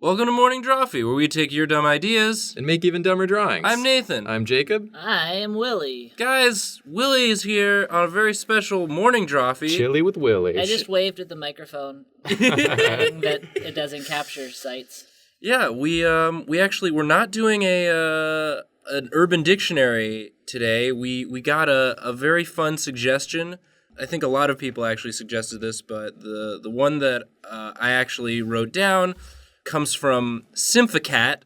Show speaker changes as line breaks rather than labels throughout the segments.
Welcome to Morning Drawfee, where we take your dumb ideas
and make even dumber drawings.
I'm Nathan.
I'm Jacob.
I am Willie.
Guys, Willie is here on a very special Morning Drawfee.
Chilly with Willie.
I just waved at the microphone, saying that it doesn't capture sights.
Yeah, we're not doing an Urban Dictionary today. We got a very fun suggestion. I think a lot of people actually suggested this, but the one that I actually wrote down comes from Symphacat,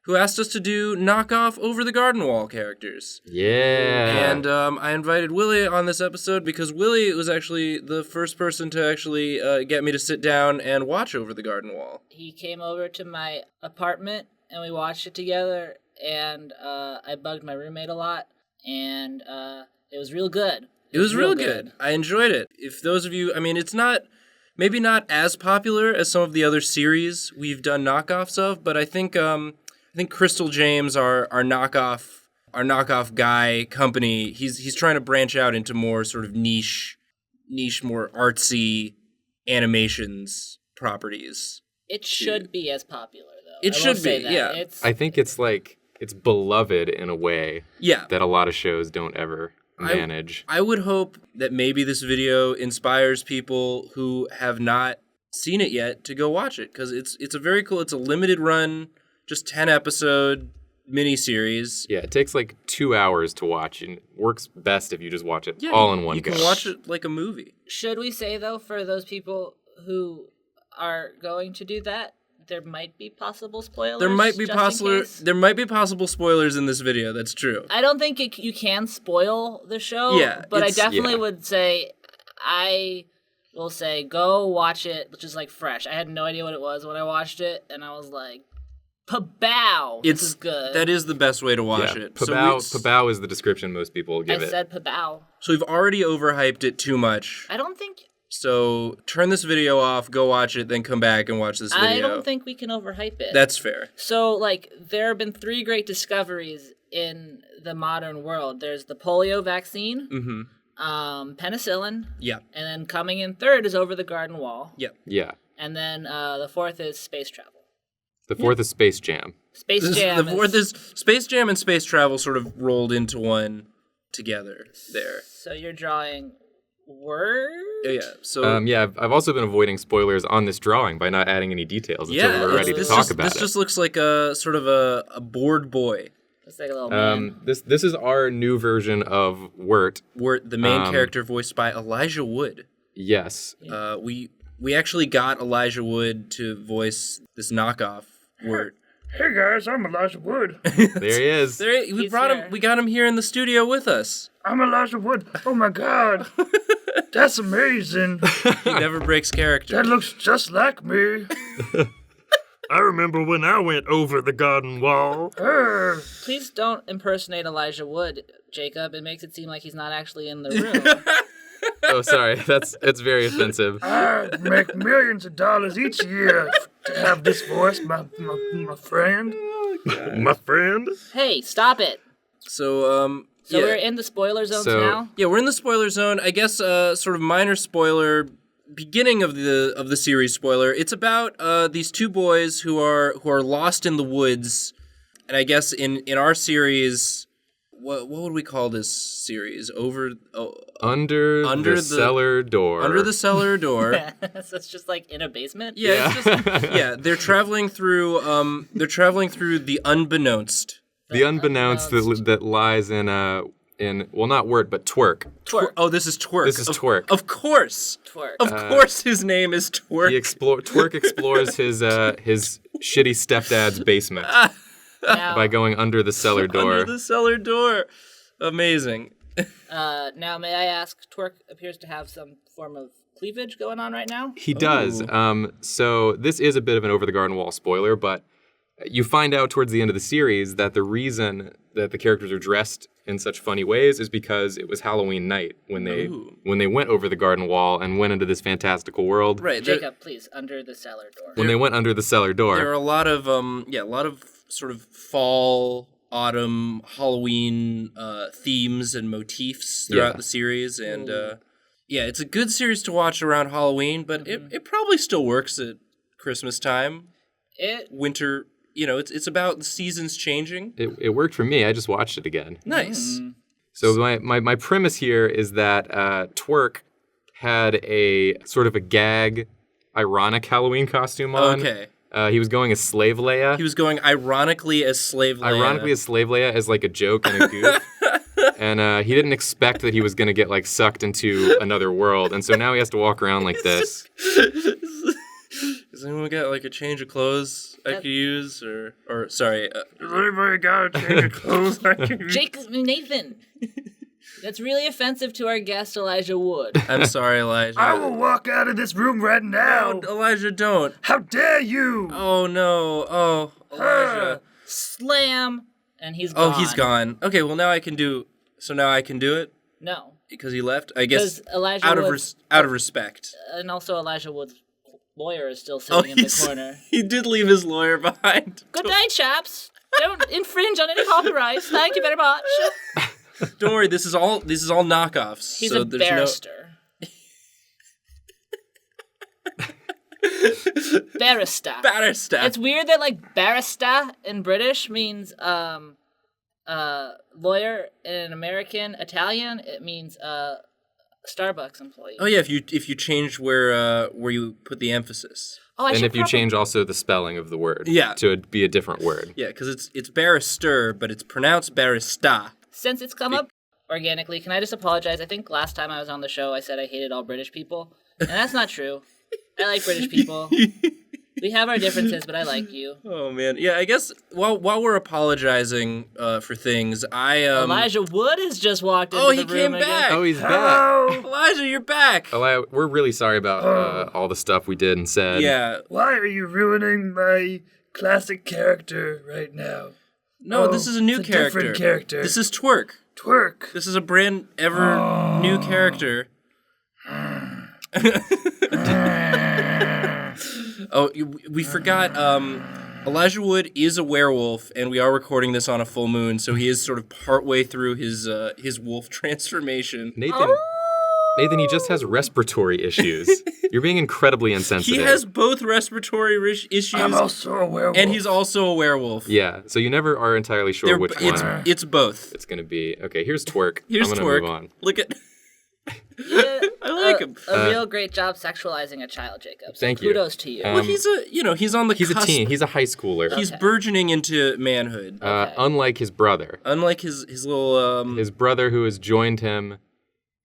who asked us to do knockoff Over the Garden Wall characters.
Yeah.
And I invited Willie on this episode because Willie was actually the first person to actually get me to sit down and watch Over the Garden Wall.
He came over to my apartment, and we watched it together, and I bugged my roommate a lot, and it was real good.
It was real good. I enjoyed it. If those of you, it's maybe not as popular as some of the other series we've done knockoffs of, but I think Crystal James, our knockoff guy company, he's trying to branch out into more sort of niche, more artsy animations properties.
It should be as popular, though.
It should be, yeah.
I think it's beloved in a way that a lot of shows don't ever manage.
I would hope that maybe this video inspires people who have not seen it yet to go watch it, because it's a very cool, it's a limited run, just 10 episode miniseries.
Yeah, it takes like 2 hours to watch, and it works best if you just watch it all in one go.
You can watch it like a movie.
Should we say, though, for those people who are going to do that, there might be possible spoilers? There might
be possible spoilers in this video, that's true.
I don't think you can spoil the show, but I definitely would say, I will say, go watch it just like fresh. I had no idea what it was when I watched it, and I was like, pabow, this is good.
That is the best way to watch it.
Pabow is the description most people give it.
I said pabow.
So we've already overhyped it too much.
I don't think...
So turn this video off, go watch it, then come back and watch this video.
I don't think we can overhype it.
That's fair.
So, there have been 3 great discoveries in the modern world. There's the polio vaccine, penicillin, and then coming in third is Over the Garden Wall.
Yeah.
And then the fourth is space travel.
The fourth is Space Jam.
The fourth is Space Jam and space travel sort of rolled into one together there.
So you're drawing... Word?
Yeah. So
I've also been avoiding spoilers on this drawing by not adding any details until we were ready to talk about it.
This just looks like a sort of a bored boy.
It's like a little man.
This is our new version of Wirt.
Wirt, the main character voiced by Elijah Wood.
Yes.
We actually got Elijah Wood to voice this knockoff Wirt.
Hey guys, I'm Elijah Wood.
There he is.
We brought him. We got him here in the studio with us.
I'm Elijah Wood. Oh my God, that's amazing.
He never breaks character.
That looks just like me. I remember when I went over the garden wall.
Please don't impersonate Elijah Wood, Jacob. It makes it seem like he's not actually in the room.
Oh, sorry. It's very offensive.
I make millions of dollars each year to have this voice, my friend.
Oh,
my friend.
Hey, stop it.
So
we're in the spoiler zones now?
Yeah, we're in the spoiler zone. I guess sort of minor spoiler, beginning of the series spoiler. It's about these 2 boys who are lost in the woods. And I guess in our series, what would we call this series? Under the cellar door. Under the cellar door.
So it's just like in a basement?
Yeah. It's just, they're traveling through the Unbeknownst.
The Unbeknownst that lies in not Wirt, but Twerk.
Oh, this is Twerk.
This is Twerk.
Of course.
Twerk.
Of course his name is Twerk.
Twerk explores his shitty stepdad's basement by going under the cellar door.
Under the cellar door. Amazing.
Now, may I ask, Twerk appears to have some form of cleavage going on right now?
He does. So this is a bit of an Over the Garden Wall spoiler, but you find out towards the end of the series that the reason that the characters are dressed in such funny ways is because it was Halloween night when they went over the garden wall and went into this fantastical world.
Right,
Jacob, please, under the cellar door.
When they went under the cellar door.
There are a lot of sort of fall, autumn, Halloween themes and motifs throughout the series, and it's a good series to watch around Halloween, but it probably still works at Christmas time. winter. It's about the seasons changing.
It worked for me. I just watched it again.
Nice.
So my premise here is that Twerk had a sort of a gag, ironic Halloween costume on.
Okay.
He was going as Slave Leia.
He was going ironically as Slave Leia
as like a joke and a goof. And he didn't expect that he was going to get like sucked into another world. And so now he has to walk around like this.
Has anyone got like a change of clothes I could use? Or sorry.
Has anybody got a change of clothes I can use?
Nathan. That's really offensive to our guest, Elijah Wood.
I'm sorry, Elijah.
I will walk out of this room right now.
No, Elijah, don't.
How dare you?
Oh, no. Oh, Elijah.
Slam. And he's gone.
Oh, he's gone. Okay, well, now I can do it?
No.
Because he left? I guess
Elijah
out of respect.
And also Elijah Wood's lawyer is still sitting in the corner.
He did leave his lawyer behind.
Good day, chaps. Don't infringe on any copyrights. Thank you very much.
Don't worry, this is all knockoffs.
He's a barrister. Barrister.
Barrister.
It's weird that like barrister in British means lawyer, in American Italian it means Starbucks employee.
Oh yeah, if you change where you put the emphasis.
Oh,
and if you change also the spelling of the word to be a different word.
Yeah, because it's barrister, but it's pronounced barista.
Since it's come up organically, can I just apologize? I think last time I was on the show, I said I hated all British people, and that's not true. I like British people. We have our differences, but I like you.
Oh man, yeah. I guess while we're apologizing for things,
Elijah Wood has just walked into the room.
Oh, he came back.
Oh, he's back.
Elijah, you're back.
Elijah, we're really sorry about all the stuff we did and said.
Yeah.
Why are you ruining my classic character right now?
No, this is a new character.
Different character.
This is Twerk.
Twerk.
This is a brand ever new character. We forgot. Elijah Wood is a werewolf, and we are recording this on a full moon, so he is sort of partway through his wolf transformation.
Nathan, he just has respiratory issues. You're being incredibly insensitive.
He has both respiratory issues.
I'm also a werewolf.
And he's also a werewolf.
Yeah, so you never are entirely sure which one.
It's both.
It's going to be. Okay, here's Twerk.
Here's
I'm
Twerk.
Move on.
Look at...
I
like him.
A real great job sexualizing a child, Jacob. So
Thank you.
Kudos to you.
Well, he's on the cusp.
He's a teen. He's a high schooler.
He's burgeoning into manhood.
Unlike his brother.
Unlike his little...
His brother who has joined him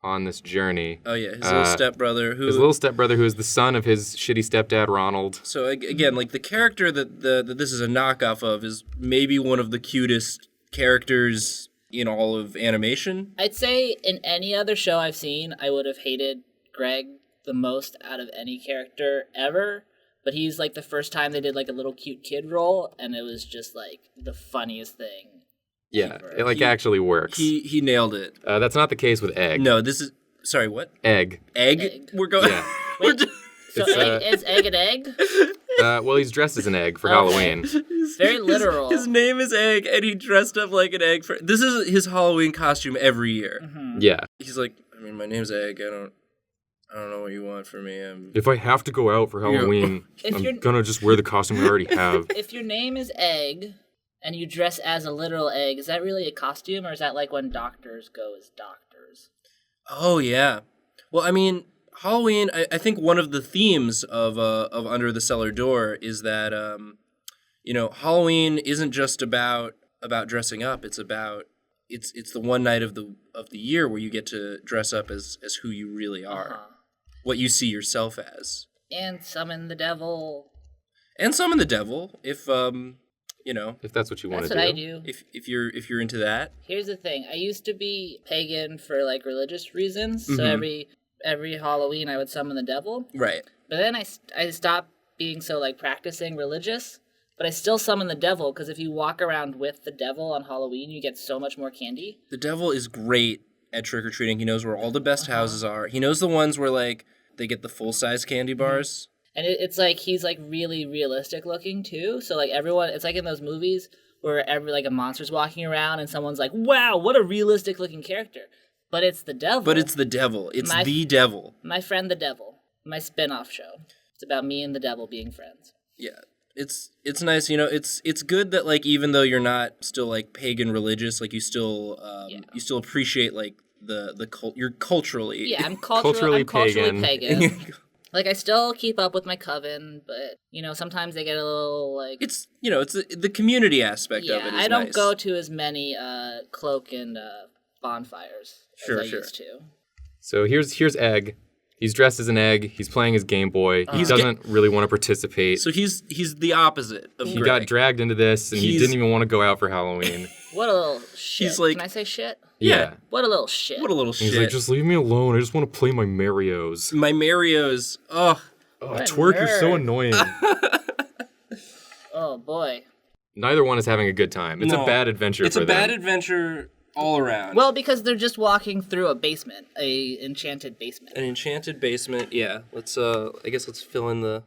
on this journey.
Oh, yeah, his little stepbrother.
His little stepbrother who is the son of his shitty stepdad, Ronald.
So, again, like, the character that this is a knockoff of is maybe one of the cutest characters in all of animation.
I'd say in any other show I've seen, I would have hated Greg the most out of any character ever. But he's, like, the first time they did, like, a little cute kid role, and it was just, like, the funniest thing.
Yeah, it actually works.
He nailed it.
That's not the case with Egg.
No, this is... Sorry, what?
Egg.
Egg? We're going...
Yeah.
Wait, so is Egg an egg?
Well, he's dressed as an egg for Halloween.
Very literal.
His name is Egg, and he dressed up like an egg for... This is his Halloween costume every year.
Mm-hmm.
Yeah.
He's like, I mean, my name's Egg. I don't know what you want from me.
If I have to go out for Halloween, I'm gonna just wear the costume I already have.
If your name is Egg... and you dress as a literal egg, is that really a costume, or is that like when doctors go as doctors?
Oh, yeah. Well, I mean, Halloween, I think one of the themes of Under the Cellar Door is that, Halloween isn't just about dressing up. It's about, it's the one night of the year where you get to dress up as who you really are. Uh-huh. What you see yourself as.
And summon the devil.
And summon the devil, if
that's what you want to do.
That's what I do.
If you're into that.
Here's the thing. I used to be pagan for like religious reasons. Mm-hmm. So every Halloween I would summon the devil.
Right.
But then I stopped being so like practicing religious, but I still summon the devil because if you walk around with the devil on Halloween, you get so much more candy.
The devil is great at trick-or-treating. He knows where all the best houses are. He knows the ones where like they get the full-size candy bars.
And it's like, he's, like, really realistic looking, too. So, like, everyone, it's like in those movies where a monster's walking around and someone's like, wow, what a realistic looking character. But it's the devil.
It's the devil. It's the devil.
My Friend the Devil. My spin-off show. It's about me and the devil being friends.
Yeah. It's nice, you know. It's good that like even though you're not still like pagan religious, like you still appreciate like you're culturally
I'm culturally
pagan.
Like I still keep up with my coven, but you know sometimes they get a little like
it's the community aspect of it. Is
I don't
nice.
go to as many cloak and bonfires as I used to.
So here's Egg. He's dressed as an egg. He's playing his Game Boy. He doesn't really want to participate.
So he's the opposite of
He
Greg.
got dragged into this, and he didn't even want to go out for Halloween.
What a little shit.
He's like,
can I say shit?
Yeah.
What a little shit.
What a little shit.
He's like, just leave me alone. I just want to play my Marios.
My Marios. Oh,
Twerk, you're so annoying.
Oh, boy.
Neither one is having a good time. It's a bad adventure for them.
It's a bad adventure all around.
Well, because they're just walking through a basement, a enchanted basement.
An enchanted basement, yeah. Let's I guess let's fill in the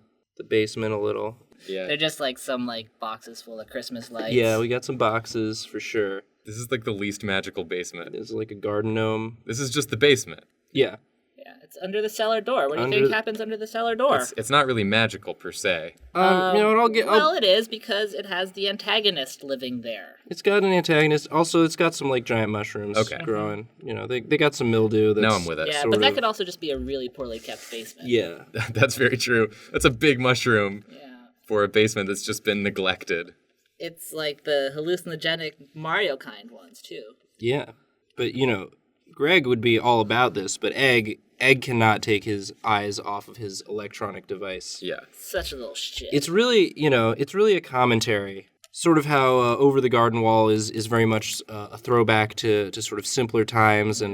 basement a little.
Yeah.
They're just like some like boxes full of Christmas lights.
Yeah, we got some boxes for sure.
This is like the least magical basement.
There's like a garden gnome.
This is just the basement.
Yeah.
Yeah, it's under the cellar door. What do you think happens under the cellar door?
It's not really magical per se.
You know what?
Well, it is because it has the antagonist living there.
It's got an antagonist. Also, it's got some like giant mushrooms growing. You know, they got some mildew.
Now I'm with it.
Yeah, but that could also just be a really poorly kept basement.
Yeah.
That's very true. That's a big mushroom
Yeah.
for a basement that's just been neglected.
It's like the hallucinogenic Mario kind ones, too.
Yeah. But, you know, Greg would be all about this, but Egg cannot take his eyes off of his electronic device.
Yeah.
Such a little shit.
It's really, you know, it's really a commentary. Sort of how Over the Garden Wall is very much a throwback to sort of simpler times and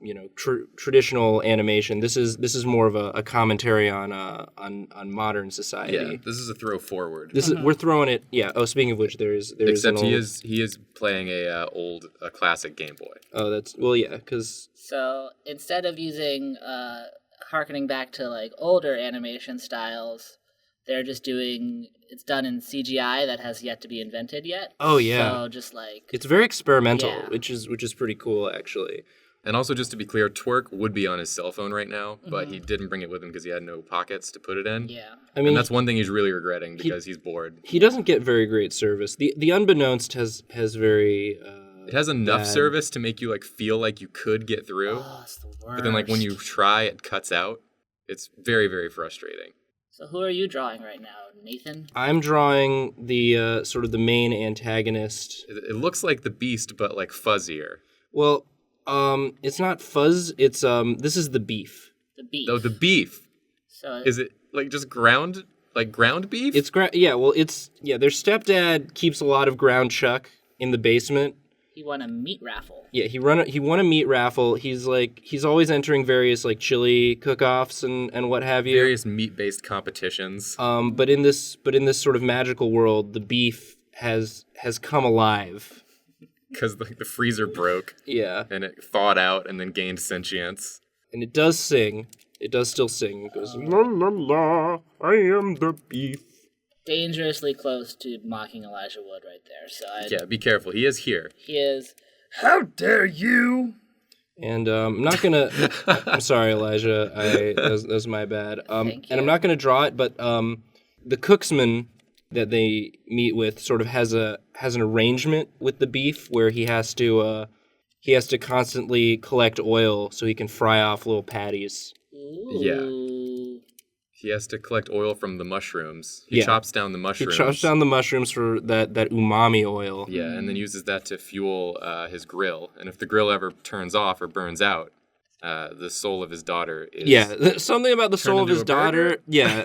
you know traditional animation. This is more of a commentary on modern society.
Yeah, this is a throw forward.
This is we're throwing it. Yeah. Oh, speaking of which, there's
Except
an old,
he is playing a classic Game Boy.
Oh, that's yeah, because
So instead of using harkening back to like older animation styles, they're just doing it's done in CGI that has yet to be invented yet.
Oh yeah.
So just like
it's very experimental,
Yeah.
which is pretty cool actually.
And also, just to be clear, Twerk would be on his cell phone right now, but he didn't bring it with him because he had no pockets to put it in.
yeah.
I mean,
And that's one thing he's really regretting because he's bored.
he doesn't get very great service. The Unbeknownst has very.
It has enough
bad.
service to make you like feel like you could get through,
Oh, it's the worst.
but then like when you try, it cuts out. It's very, very frustrating.
So who are you drawing right now, Nathan?
I'm drawing the sort of the main antagonist.
It looks like the Beast, but like fuzzier.
Well, it's not fuzz. It's this is the beef.
The beef.
Oh, the beef.
So
Is it like just ground beef?
It's yeah. Well, it's yeah. Their stepdad keeps a lot of ground chuck in the basement.
he won a meat raffle.
Yeah, he won a meat raffle. He's always entering various like chili cook-offs and what have you.
Various meat-based competitions.
But in this sort of magical world, the beef has come alive.
Because like the freezer broke
Yeah,
and it thawed out and then gained sentience.
and it does sing. It does still sing. It goes la la la. I am the beef.
Dangerously close to mocking Elijah Wood right there. So
Yeah, be careful. He is here.
he is.
How dare you?
And I'm not gonna. I'm sorry, Elijah. That was my bad.
Thank
And I'm
you.
not gonna draw it, but the cooksman that they meet with sort of has an arrangement with the beef where he has to constantly collect oil so he can fry off little patties.
Ooh.
He has to collect oil from the mushrooms. He
Yeah.
chops down the
He
mushrooms.
chops down the mushrooms for that umami oil.
Yeah, and then uses that to fuel his grill. And if the grill ever turns off or burns out, the soul of his daughter is...
Yeah, something about the soul of
into
his
a burger?
daughter. Yeah,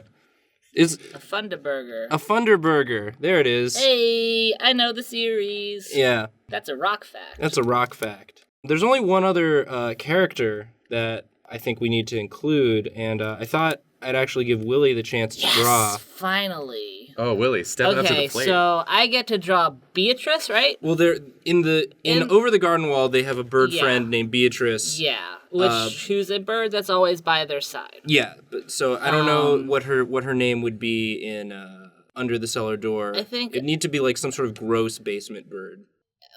is
A Fundaburger.
a Funderburger. There it is.
Hey, I know the series.
Yeah,
That's a rock fact.
that's a rock fact. There's only one other character that I think we need to include, and I thought I'd actually give Willie the chance to draw.
Finally.
Oh, Willie, stepping up to
Okay,
the plate.
so I get to draw Beatrice, right?
Well, they're in Over the Garden Wall. They have a bird
Yeah.
friend named Beatrice.
Yeah, who's a bird that's always by their side.
Yeah, but so I don't know what her name would be in Under the Cellar Door.
I think-
it'd need to be like some sort of gross basement bird.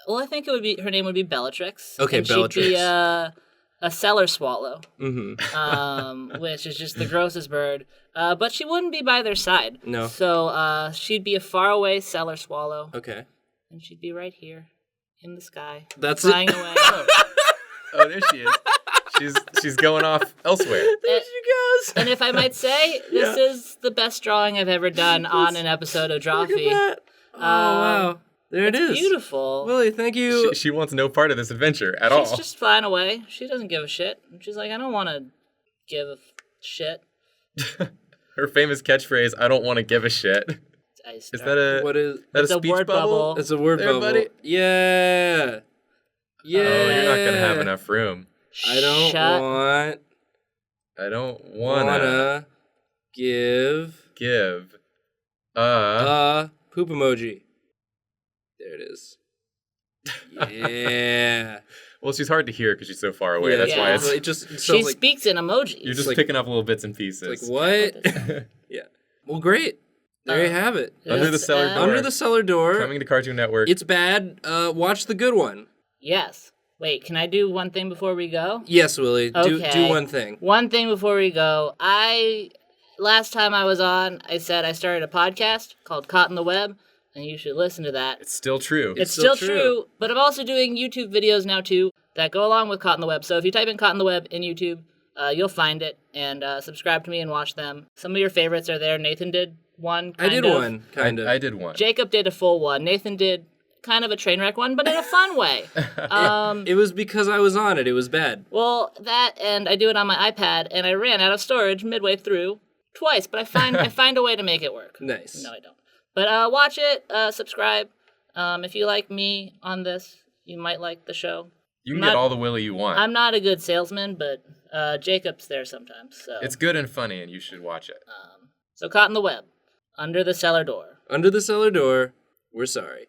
Well, I think her name would be Bellatrix.
Okay,
and
Bellatrix.
She'd be a cellar swallow,
Mm-hmm.
which is just the grossest bird. But she wouldn't be by their side.
No.
So she'd be a faraway cellar swallow.
Okay.
And she'd be right here in the sky.
That's
flying
it.
away.
Oh, there she is. She's going off elsewhere.
There she goes.
And if I might say, this is the best drawing I've ever done on an episode of
Look at
Drawfee.
that. Oh, wow. There it is.
Beautiful.
Willie, thank you.
She wants no part of this adventure at all.
She's just flying away. She doesn't give a shit. She's like, I don't want to give a shit.
Her famous catchphrase, I don't want to give a shit. Is that a
What is...
It's a
speech
word bubble.
It's a word
there,
bubble.
buddy?
Yeah. Yeah.
Oh, you're not going to have enough room.
I don't want...
I don't
wanna give a poop emoji. There it is. Yeah.
Well, she's hard to hear because she's so far away.
Yeah,
That's why it's...
it just
She
sounds like,
speaks in emojis.
You're just
like-
picking up little bits and pieces.
like what? Yeah. Well, great. There you have it.
Under the cellar door.
Under the cellar door.
Coming to Cartoon Network.
It's bad. Watch the good one.
Yes. Wait, can I do one thing before we go?
Yes, Willie.
Okay.
Do one thing.
One thing before we go. Last time I was on, I said I started a podcast called Caught in the Web, and you should listen to that.
It's still true.
It's still true, but I'm also doing YouTube videos now, too, that go along with Caught in the Web. So if you type in Caught in the Web in YouTube, you'll find it, and subscribe to me and watch them. Some of your favorites are there. Nathan did one,
I did one, kind of.
I did one.
Jacob did a full one. Nathan did kind of a train wreck one, but in a fun way.
It was because I was on it. It was bad.
Well, that, and I do it on my iPad, and I ran out of storage midway through twice, but I find a way to make it work.
Nice.
No, I don't. But watch it, subscribe. If you like me on this, you might like the show.
You can get all the Willie you want.
I'm not a good salesman, but Jacob's there sometimes. So
It's good and funny, and you should watch it.
so Caught in the Web, Under the Cellar Door.
Under the cellar door. We're sorry.